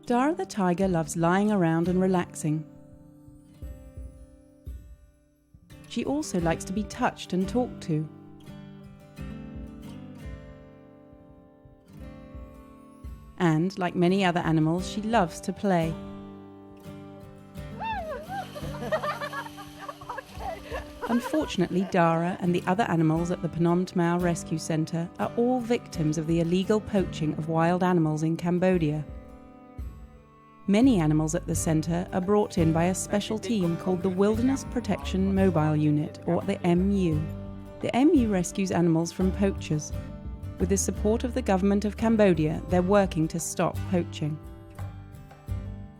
Dara the tiger loves lying around and relaxing. She also likes to be touched and talked to. And, like many other animals, she loves to play. Unfortunately, Dara and the other animals at the Phnom Thmao Rescue Centre are all victims of the illegal poaching of wild animals in Cambodia. Many animals at the centre are brought in by a special team called the Wilderness Protection Mobile Unit, or the MU. The MU rescues animals from poachers. With the support of the government of Cambodia, they're working to stop poaching.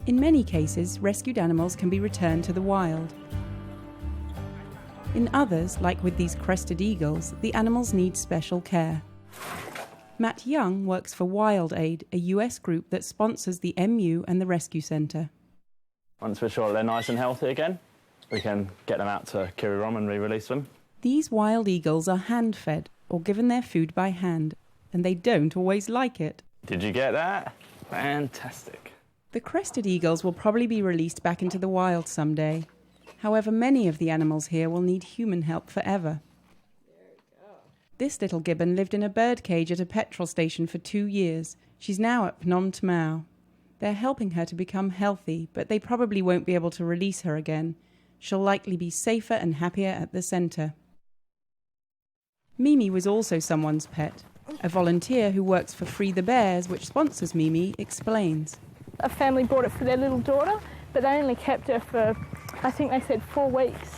In many cases, rescued animals can be returned to the wild. In others, like with these crested eagles, the animals need special care. Matt Young works for Wild Aid, a US group that sponsors the MU and the rescue centre. Once we're sure they're nice and healthy again, we can get them out to Kirirom and re-release them. These wild eagles are hand-fed, or given their food by hand, and they don't always like it. Did you get that? Fantastic. The crested eagles will probably be released back into the wild someday. However, many of the animals here will need human help forever. This little gibbon lived in a bird cage at a petrol station for 2 years. She's now at Phnom Thmao. They're helping her to become healthy, but they probably won't be able to release her again. She'll likely be safer and happier at the centre. Mimi was also someone's pet. A volunteer who works for Free the Bears, which sponsors Mimi, explains. A family bought it for their little daughter, but they only kept her for, I think they said 4 weeks.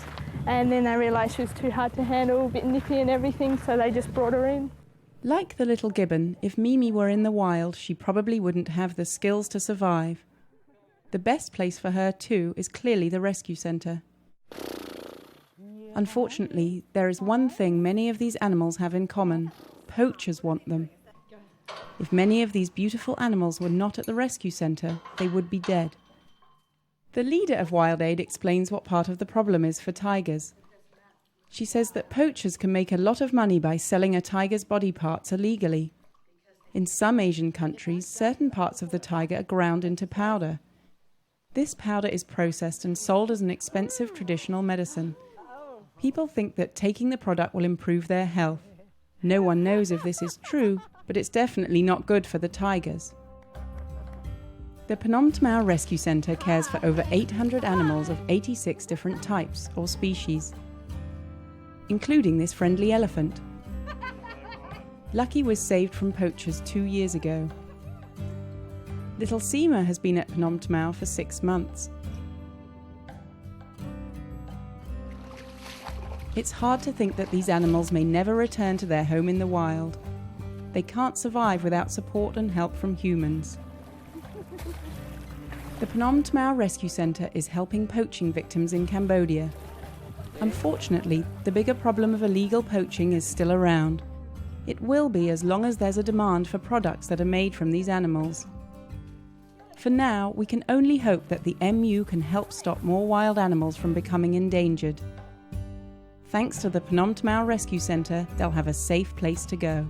And then they realised she was too hard to handle, a bit nippy and everything, so they just brought her in. Like the little gibbon, if Mimi were in the wild, she probably wouldn't have the skills to survive. The best place for her, too, is clearly the rescue centre. Unfortunately, there is one thing many of these animals have in common. Poachers want them. If many of these beautiful animals were not at the rescue centre, they would be dead. The leader of Wild Aid explains what part of the problem is for tigers. She says that poachers can make a lot of money by selling a tiger's body parts illegally. In some Asian countries, certain parts of the tiger are ground into powder. This powder is processed and sold as an expensive traditional medicine. People think that taking the product will improve their health. No one knows if this is true, but it's definitely not good for the tigers. The Phnom Thmao Rescue Centre cares for over 800 animals of 86 different types or species, including this friendly elephant. Lucky was saved from poachers 2 years ago. Little Seema has been at Phnom Thmao for 6 months. It's hard to think that these animals may never return to their home in the wild. They can't survive without support and help from humans. The Phnom Thmao Rescue Centre is helping poaching victims in Cambodia. Unfortunately, the bigger problem of illegal poaching is still around. It will be as long as there's a demand for products that are made from these animals. For now, we can only hope that the MU can help stop more wild animals from becoming endangered. Thanks to the Phnom Thmao Rescue Centre, they'll have a safe place to go.